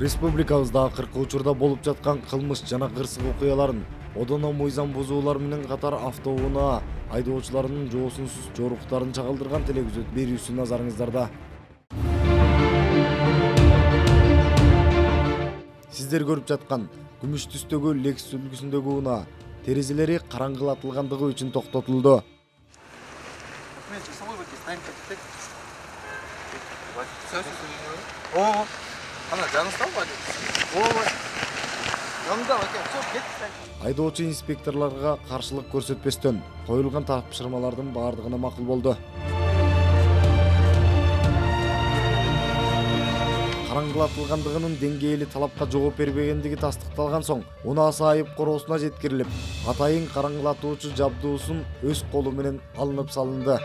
Республикабызда акыркы учурда болуп жаткан кылмыш жана кырсык окуяларын, одоно мыйзам бузуулар менен катар автоунаа айдоочуларынын жоосунсуз жоруктарын чагылдырган телекөзөт берүүсү назарыңыздарда. Сиздер көрүп жаткан күмүш түстөгү Lexus үлгүсүндөгү унаа терезелери караңгылатылгандыгы үчүн токтотулду. Айдоочу инспекторлорго каршылык көрсөтпөстөн коюлган тапшырмалардын баардыгына макул болду. Караңгылатылгандыгынын деңгээли талапка жооп бербегендиги тастыкталган соң, унаасы айып короосуна жеткирилип, атайын караңгылатуучу жабдуусун өз колу менен алынып салынды.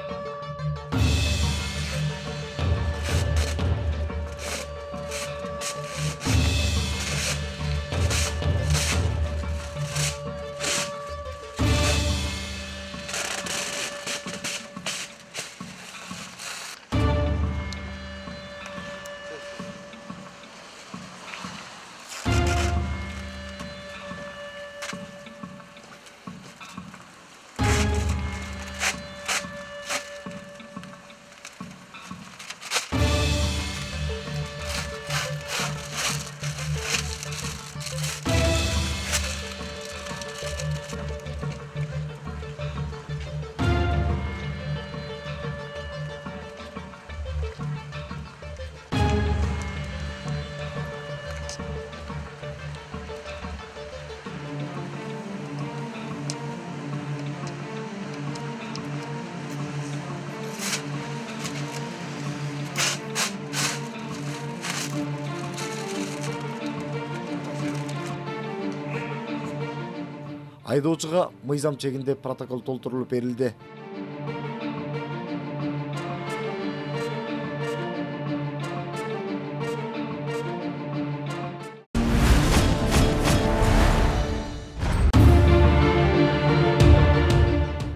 Айдоочуга мыйзам чегинде протокол толтурулуп берилди.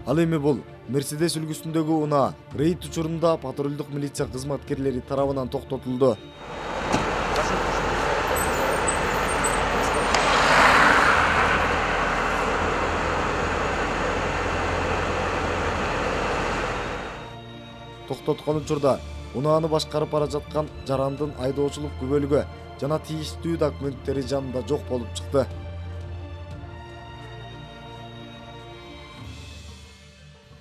Ал эми бул Mercedes үлгүсүндөгү унаа рейд учурунда патрулдук милиция кызматкерлери тарабынан токтотулду. Токтоткон учурда унааны башкарып бара жаткан жарандын айдоочулук күбөлүгү жана тийиштүү документтери жанында жок болуп чыкты.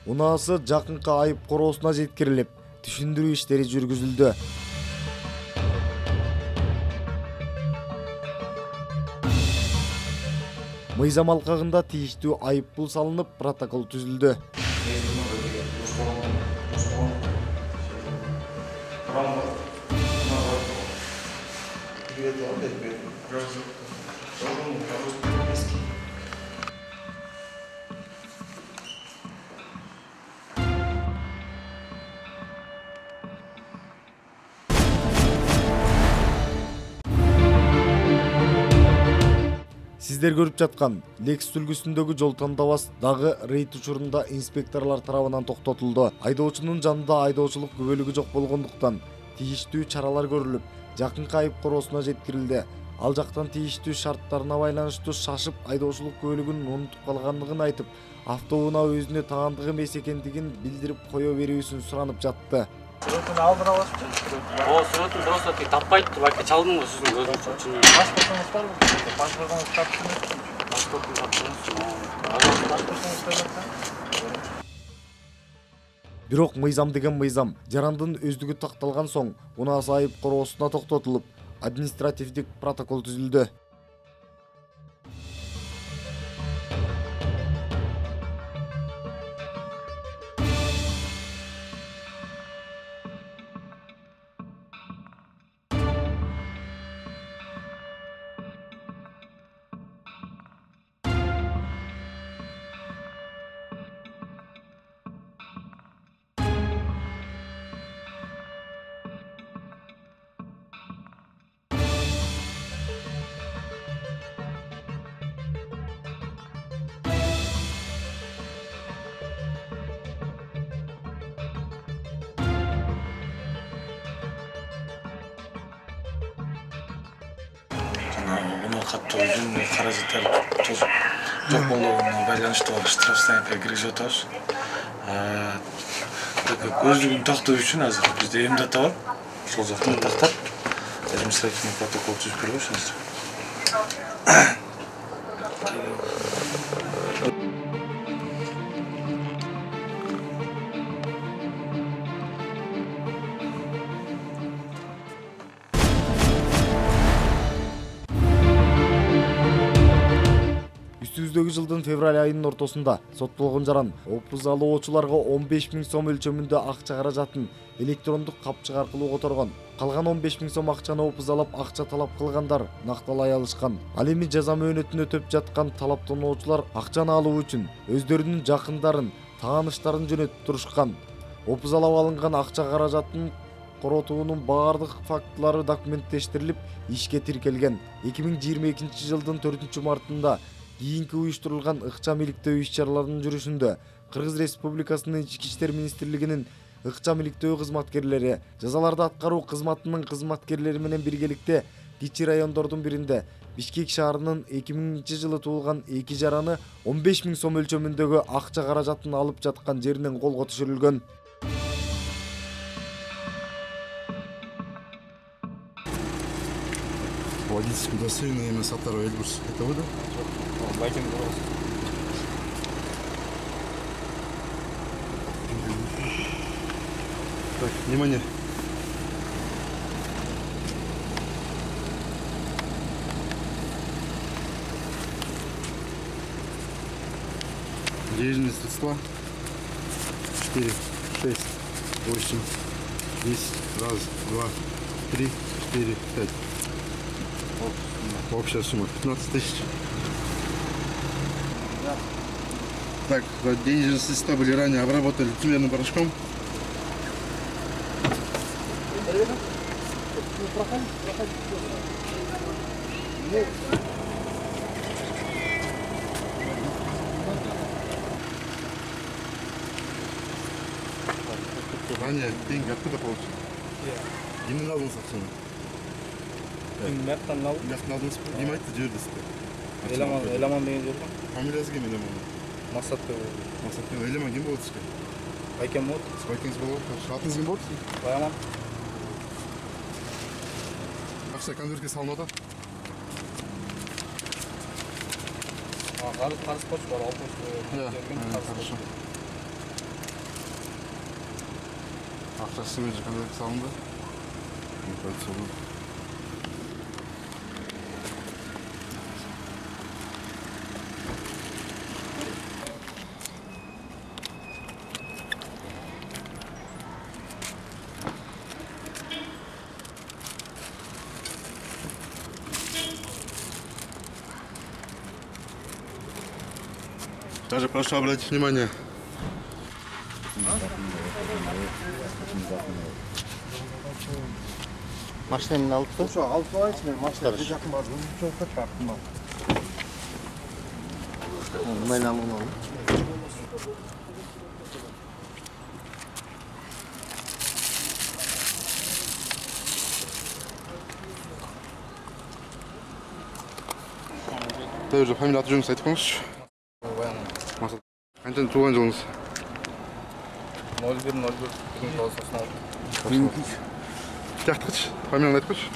Унаасы жакынкы айып короосуна жеткирилип, түшүндүрүү иштери жүргүзүлдү. Мыйзам алкагында тийиштүү айыппул салынып, протокол түзүлдү. Сиздер көрүп жаткан Lexus үлгүсүндөгү жол тандабас дагы рейд учурунда инспекторлор тарабынан токтотулду. Айдоочунун жанында айдоочулук күбөлүгү жок болгондуктан тийиштүү чаралар көрүлүп, жакынкы айып короосуна жеткирилди. Ал жактан тийиштүү шарттарына байланыштуу шашып айдоочулук күбөлүгүн унутуп калгандыгын айтып, автоунаа өзүнө таандык эмес экендигин билдирип кое берүүсүн суранып жатты. Сүрөтүн алдыра аласызбы? Сүрөтүн просто таппайт деп айта чалдым го сиздин көзүңүз үчүн. Паспортуңуз барбы? Паспортуңуз тапшырдыңызбы? Паспортун тапшырдыңызбы? Бирок мыйзам деген мыйзам. Жарандын өздүгү такталган соң, унаасы айып короосуна токтотулуп, административдик протокол түзүлдү. Bunu kаттoo үчүн каражаттар жок болууна байланыштуу штрафстоянкага киргизип атабыз. Көздүгүн тактоо үчүн азыр бизде эмдата бар. Ошол жактан тактап, административный протокол түзүп беребиз азыр. Үстүбүздөгү жылдын февраль айынын ортосунда соттолгон жаран опуз алуучуларга 15 000 сом өлчөмүндө акча каражатын электрондук капчык аркылуу которгон. Калган 15 000 сом акчаны опузалап акча талап кылгандар накталай алышкан. Ал эми жаза мөөнөтүн өтөп жаткан талаптануучулар акчаны алуу үчүн өздөрүнүн жакындарын, тааныштарын жөнөтүп турушкан. Опузалап алынган акча каражатын коротуунун баардык фактылары документтештирилип, ишке тиркелген. 2022 жылдын 4 мартында кийинки уюштурулган ыкчам иликтөө иш-чараларынын жүрүшүндө Кыргыз Республикасынын Ички иштер министрлигинин ыкчам иликтөө кызматкерлери жазаларды аткаруу кызматынын кызматкерлери менен биргеликте кичи райондордун биринде Бишкек шаарынын 2000-жылы туулган 2 жараны 15 000 сом өлчөмүндөгү акча каражатын алып жаткан жеринен колго түшүрүлгөн. Водительское удостоверение имя Саттарова Эльбурс. Это вы, да? Так, внимание. Денежные средства. 4, 6, 8, 10. Раз, два, 3, 4, 5. Общая сумма 15 000. Так, денежные средства были ранее обработали тюленым порошком. Ранее деньги откуда получили? Именно алдыңыз ақшаны. Мектен алып, Мектен алдыңыз ба? Неме айтты жердесіз? Эламан деген жер бар. Фамилиясы кім Эламан? Мақсат деп. Мақсат Эламан кім болады сізге? Байкем болды. Байкеңіз болады. Атыңыз кім болады? Баяман. Ақша конвертке салынып отыр. Қарыз қош бар, 60 Хорошо. Ақшасы сізге конвертке салынды. Даже прошу обратить внимание. Машинаны алып па? Ошо алып алайынчы, мен машинага жакын бардым. Жокко тарттым ал. Мен алган. Той же фамилия аты жөніңізді айтып қойыңызшы. Мақсат. Қанша туған жылыңыз? 01.01.1996. Жақтықыш, фамилияны айтып қойшы.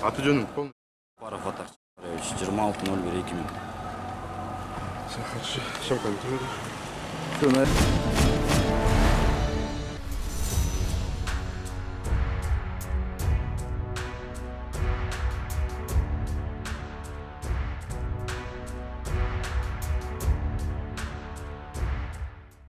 Аты жөнің, полный. Паров Атар Сараевич, 26.01.2000. Все, хорошо. Шамқан,